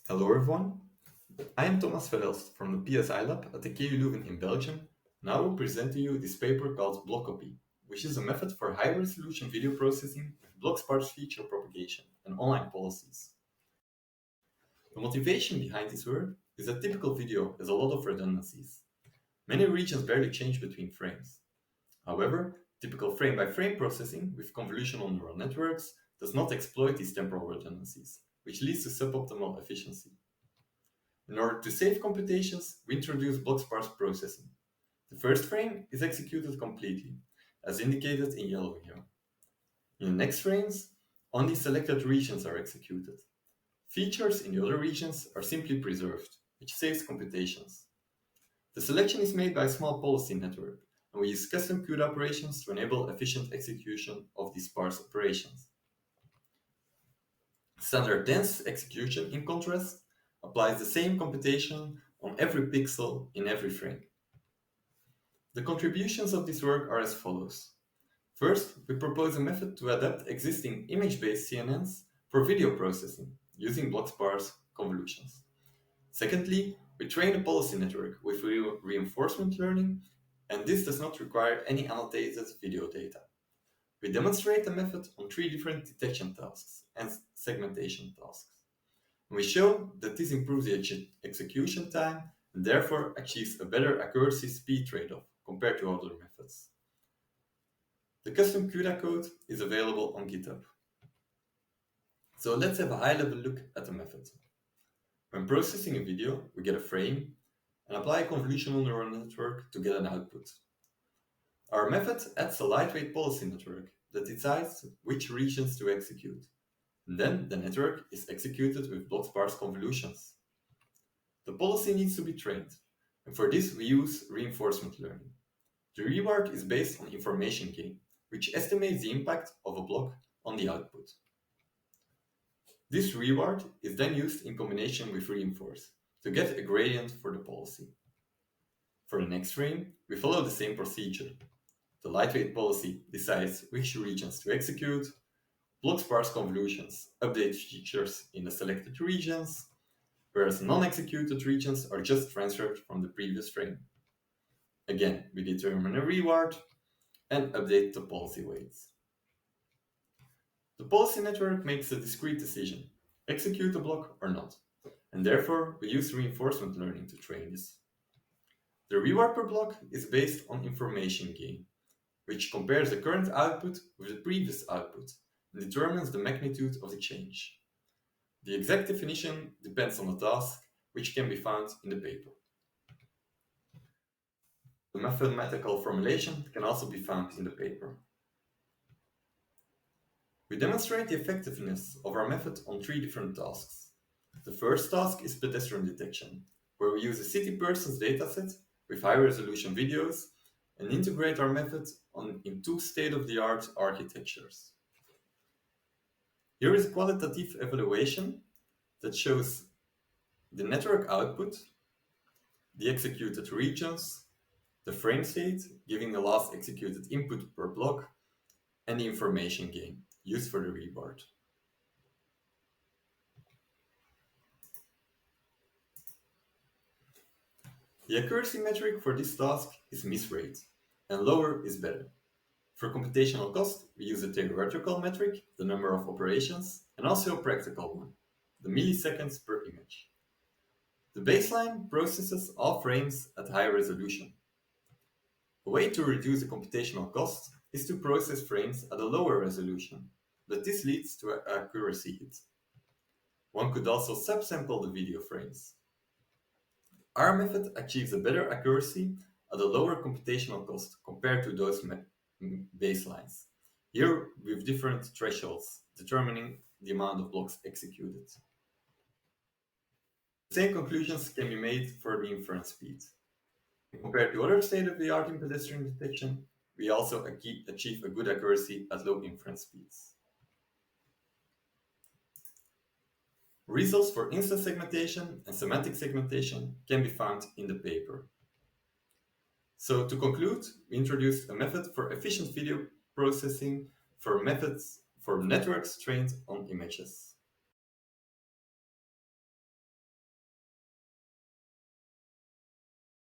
Hello everyone, I am Thomas Verhelst from the PSI lab at the KU Leuven in Belgium, and I will present to you this paper called BlockCopy, which is a method for high-resolution video processing with Block-Sparse feature propagation and online policies. The motivation behind this work is that typical video has a lot of redundancies. Many regions barely change between frames. However, typical frame-by-frame processing with convolutional neural networks does not exploit these temporal redundancies, which leads to suboptimal efficiency. In order to save computations, we introduce block-sparse processing. The first frame is executed completely, as indicated in yellow here. In the next frames, only selected regions are executed. Features in the other regions are simply preserved, which saves computations. The selection is made by a small policy network, and we use custom CUDA operations to enable efficient execution of these sparse operations. Standard dense execution, in contrast, applies the same computation on every pixel in every frame. The contributions of this work are as follows. First, we propose a method to adapt existing image-based CNNs for video processing using block-sparse convolutions. Secondly, we train a policy network with reinforcement learning, and this does not require any annotated video data. We demonstrate the method on 3 different detection tasks and segmentation tasks. We show that this improves the execution time and therefore achieves a better accuracy-speed trade-off compared to other methods. The custom CUDA code is available on GitHub. So let's have a high-level look at the method. When processing a video, we get a frame and apply a convolutional neural network to get an output. Our method adds a lightweight policy network that decides which regions to execute. And then the network is executed with block-sparse convolutions. The policy needs to be trained, and for this we use reinforcement learning. The reward is based on information gain, which estimates the impact of a block on the output. This reward is then used in combination with reinforce to get a gradient for the policy. For the next frame, we follow the same procedure. The lightweight policy decides which regions to execute. Block-sparse convolutions update features in the selected regions, whereas non-executed regions are just transferred from the previous frame. Again, we determine a reward and update the policy weights. The policy network makes a discrete decision, execute a block or not, and therefore we use reinforcement learning to train this. The reward per block is based on information gain, which compares the current output with the previous output and determines the magnitude of the change. The exact definition depends on the task, which can be found in the paper. The mathematical formulation can also be found in the paper. We demonstrate the effectiveness of our method on 3 different tasks. The first task is pedestrian detection, where we use a city persons dataset with high-resolution videos and integrate our method in 2 state-of-the-art architectures. Here is a qualitative evaluation that shows the network output, the executed regions, the frame state, giving the last executed input per block, and the information gain used for the reward. The accuracy metric for this task is miss rate, and lower is better. For computational cost, we use a theoretical metric, the number of operations, and also a practical one, the milliseconds per image. The baseline processes all frames at high resolution. A way to reduce the computational cost is to process frames at a lower resolution, but this leads to an accuracy hit. One could also subsample the video frames. Our method achieves a better accuracy at a lower computational cost compared to those baselines, here with different thresholds determining the amount of blocks executed. The same conclusions can be made for the inference speed. Compared to other state-of-the-art in pedestrian detection, we also achieve a good accuracy at low inference speeds. Results for instance segmentation and semantic segmentation can be found in the paper. So to conclude, we introduced a method for efficient video processing for networks trained on images.